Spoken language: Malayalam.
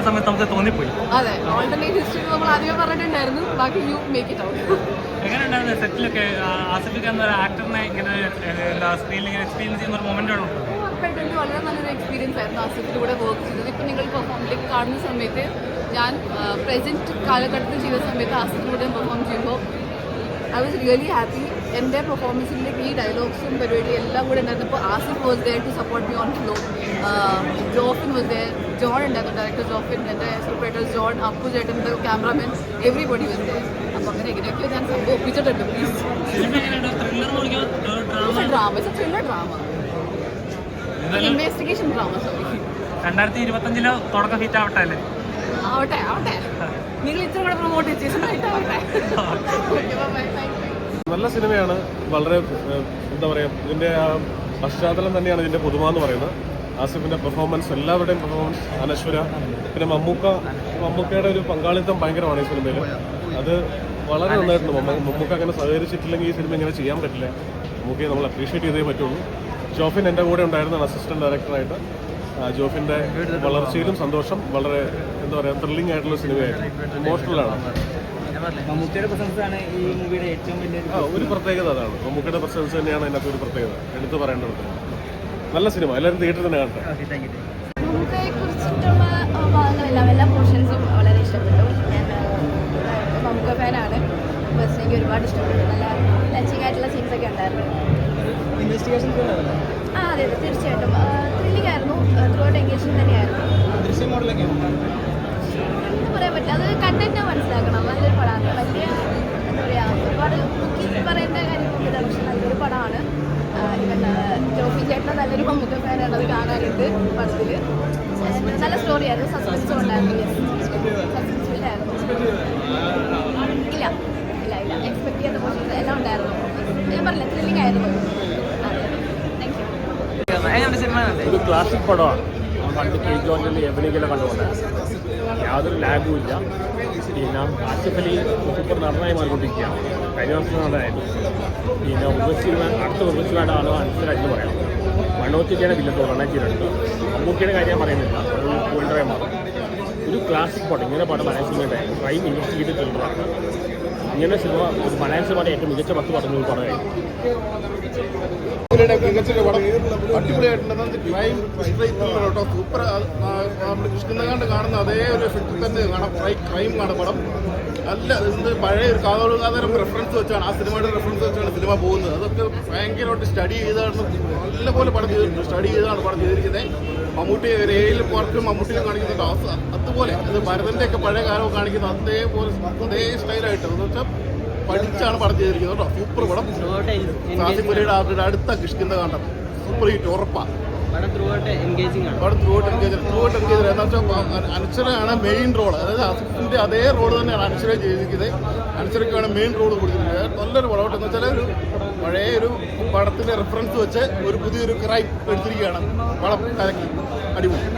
സമയത്ത് നമുക്ക് തോന്നിപ്പോയി. അതെ, ഓൾട്ടർനേറ്റ് ഹിസ്റ്ററി നമ്മൾ ആദ്യമേ പറഞ്ഞിട്ടുണ്ടായിരുന്നു. ബാക്കി യു മേക്ക് ഇറ്റ് ഔട്ട്. എങ്ങനെയുണ്ടായിരുന്നു സെറ്റിലൊക്കെ ആസിഫിക്ക് എന്ന ആക്ടറിനെ ഇങ്ങനെ സ്ക്രീനിൽ ഇങ്ങനെ എക്സ്പീരിയൻസ് ചെയ്യുന്ന ഒരു മൊമെന്റ് ആണോ? ഉറപ്പായിട്ടും എനിക്ക് വളരെ നല്ലൊരു എക്സ്പീരിയൻസ് ആയിരുന്നു ആസിഫിൻ്റെ കൂടെ വർക്ക് ചെയ്തത്. ഇപ്പം നിങ്ങൾ പെർഫോമിലേക്ക് കാണുന്ന സമയത്ത് ഞാൻ പ്രസൻറ്റ് കാലഘട്ടത്തിൽ ചെയ്ത സമയത്ത് ആസിഫിൻ്റെ കൂടെ പെർഫോം ചെയ്യുമ്പോൾ ഐ വാസ് റിയലി ഹാപ്പി. എൻ്റെ പെർഫോമൻസിലേക്ക് ഈ ഡയലോഗ്സും പരിപാടി എല്ലാം കൂടെ ഉണ്ടായിരുന്നപ്പോൾ Asif was there to support me on flow. Jofin was there, John ഉണ്ടായിരുന്നു, ഡയറക്ടർ ജോഫിൻ, എൻ്റെ സ്ക്രിപ്റ്റ് ജോൺ, അപ്പു ചേട്ടൻ, ക്യാമറാമാൻ, എവറിബഡി വാസ് ദെയർ. അപ്പോൾ അങ്ങനെ എങ്ങനെയൊക്കെയോ ഞാൻ സംഭവം ഒപ്പിച്ചിട്ടുണ്ട്. Please drama, it's a thriller drama, investigation drama. Sorry, 2025 തുടക്കം ഹിറ്റ് ആവട്ടെ അല്ലേ? ആവട്ടെ ആവട്ടെ, നിങ്ങൾ ഇത്ര കൂടെ പ്രൊമോട്ട് ചെയ്തിട്ടാവട്ടെ. നല്ല സിനിമയാണ്. വളരെ എന്താ പറയുക, ഇതിൻ്റെ ആ പശ്ചാത്തലം തന്നെയാണ് ഇതിൻ്റെ പുതുമ എന്ന് പറയുന്നത്. ആസിഫിൻ്റെ പെർഫോമൻസ്, എല്ലാവരുടെയും പെർഫോമൻസ്, അനശ്വര, പിന്നെ മമ്മൂക്കയുടെ ഒരു പങ്കാളിത്തം ഭയങ്കരമാണ് ഈ സിനിമയിൽ. അത് വളരെ നന്നായിട്ടുണ്ട്. മമ്മൂക്ക അങ്ങനെ സഹകരിച്ചിട്ടില്ലെങ്കിൽ ഈ സിനിമ ഇങ്ങനെ ചെയ്യാൻ പറ്റില്ല. മമ്മൂക്കയെ നമ്മൾ അപ്രീഷിയേറ്റ് ചെയ്തേ പറ്റുള്ളൂ. ജോഫിൻ എൻ്റെ കൂടെ ഉണ്ടായിരുന്ന അസിസ്റ്റൻറ്റ് ഡയറക്ടറായിട്ട്. ജോഫിൻ്റെ വളർച്ചയിലും സന്തോഷം. വളരെ എന്താ പറയുക, ത്രില്ലിംഗ് ആയിട്ടുള്ള സിനിമയായിരുന്നു. ഇമോഷണലാണ്. മമ്മൂക്കയുടെ പ്രസൻസ് ആണ് ഈ മൂവിയുടെ ഏറ്റവും വലിയ ഒരു പ്രത്യേകത. അതാണ് മമ്മൂക്കയുടെ പ്രസൻസ് തന്നെയാണ് അതിനകത്ത് ഒരു പ്രത്യേകത, എടുത്തു പറയേണ്ടത്. നല്ല സിനിമ, എല്ലാവരും തിയേറ്ററിൽ തന്നെ കാണട്ടെ. മമ്മൂക്കയെ കുറിച്ചിട്ടുള്ള ഭാഗങ്ങളെല്ലാം എല്ലാ പോർഷൻസും വളരെ ഇഷ്ടപ്പെട്ടു. ഞാൻ മമ്മൂക്ക ഫാനാണ്. ബസ് എനിക്ക് ഒരുപാട് ഇഷ്ടപ്പെട്ടു. നല്ല ടച്ചിങ് ആയിട്ടുള്ള സീൻസൊക്കെ ഉണ്ടായിരുന്നു. ഇൻവെസ്റ്റിഗേഷൻ അതെ അതെ, തീർച്ചയായിട്ടും ത്രില്ലിംഗ് ആയിരുന്നു. ത്രൂ ഔട്ട് എൻഗേജിങ് തന്നെയായിരുന്നു. ദൃശ്യം മോഡലൊക്കെ എന്ന് പറയാൻ പറ്റില്ല, അത് കണ്ടന്റ് മനസ്സിലാക്കണം. നല്ലൊരു പടമാണ്. വലിയ എന്താ പറയുക, ഒരുപാട് മുക്കി പറയേണ്ട കാര്യമൊന്നുമില്ല, പക്ഷെ നല്ലൊരു പടമാണ്. ഇവൻ ജോഫി ചേട്ടൻ നല്ലൊരു മമ്മൂക്ക ഫാനാണ്. അത് കാണാനുണ്ട് പടത്തിൽ. നല്ല സ്റ്റോറിയായിരുന്നു, സസ്പെൻസും ഉണ്ടായിരുന്നു. സസ്പെൻസ്ഫുള്ളായിരുന്നു. ഇല്ല ഇല്ല ഇല്ല, എക്സ്പെക്ട് ചെയ്യാത്ത പോർഷൻസ് എല്ലാം ഉണ്ടായിരുന്നു. ഞാൻ പറഞ്ഞില്ല, ത്രില്ലിംഗ് ആയിരുന്നു. Thank you. ഒരു ക്ലാസിക് പടമാണ്. പണ്ട് കെ ജോണിൽ എവിടെയെങ്കിലും കണ്ടുകൊണ്ടാണ്. യാതൊരു ലാഗും ഇല്ല. പിന്നെ ആസിഫ് അലി സൂപ്പർ നടനായി മാറിക്കൊണ്ടിരിക്കുകയാണ്. കഴിഞ്ഞ വർഷം നടനായിരുന്നു. പിന്നെ അടുത്ത ഉർവശിയുടെ ആളോ അനുസരിച്ച് പറയാം. മണ്ണോത്തിക്കാണ് വില്ലത്തോ റണ്ണാച്ചിട്ടുണ്ട്. മമ്മൂക്കിയുടെ കാര്യം ഞാൻ പറയുന്നില്ല, ഒരു കോൾഡ്രൈമാണ്. ഒരു ക്ലാസിക് പടം. ഇങ്ങനെ പടം മലയാള സിനിമയുടെ ക്രൈം ഇൻവെസ്റ്റിഗേറ്റ് ത്രില്ലറാണ്. ഇങ്ങനെ സിനിമ ഒരു മലയാള സിനിമയുടെ ഏറ്റവും മികച്ച 10 പടങ്ങൾ പടമായിരുന്നു. മികച്ചൊരു പടം, അടിപൊളിയായിട്ടുണ്ടെന്ന്. ക്രൈം കേട്ടോ, സൂപ്പർ. നമ്മുടെ കൃഷ്ണകാണ്ട് കാണുന്ന അതേ ഒരു എഫക്റ്റിൽ തന്നെ കാണാം. ക്രൈം കാണും പടം. അല്ല, ഇത് പഴയ ഒരു കാതോടുകാതരം റെഫറൻസ് വെച്ചാണ്, ആ സിനിമയുടെ റെഫറൻസ് വെച്ചാണ് സിനിമ പോകുന്നത്. അതൊക്കെ ഭയങ്കരമായിട്ട് സ്റ്റഡി ചെയ്താണ്, നല്ലപോലെ പടം ചെയ്തിട്ടുണ്ട്. സ്റ്റഡി ചെയ്താണ് പടം ചെയ്തിരിക്കുന്നത്. മമ്മൂട്ടി ഏഴിൽ വർക്കും മമ്മൂട്ടിയെ കാണിക്കുന്നുണ്ട്. അതുപോലെ അത് ഭരതൻ്റെ പഴയ കാലമൊക്കെ കാണിക്കുന്നത് അതേപോലെ അതേ സ്റ്റൈലായിട്ട്, എന്ന് വെച്ചാൽ പഠിച്ചാണ് പടം ചെയ്തിരിക്കുന്നത് കേട്ടോ. സൂപ്പർ പടം. സാസിപുരിയുടെ അടുത്ത കിഷ്കിന്ത കണ്ടത് സൂപ്പർ ഹിറ്റ് ഉറപ്പാണ്. പടം ത്രൂ ഔട്ട് എൻഗേജിങ് എന്ന് വെച്ചാൽ അനശ്വരയാണ് മെയിൻ റോൾ. അതായത് ആസിഫിൻ്റെ അതേ റോൾ തന്നെയാണ് അനശ്വര ചെയ്തിരിക്കുന്നത്. അനശ്വരയ്ക്കാണ് മെയിൻ റോൾ കൊടുത്തിരിക്കുന്നത്. നല്ലൊരു പടം എന്ന് വെച്ചാൽ ഒരു പഴയ ഒരു പടത്തിൻ്റെ റെഫറൻസ് വെച്ച് ഒരു പുതിയൊരു ക്രൈം എടുത്തിരിക്കുകയാണ്. പടം കലക്കി, അടിപൊളി.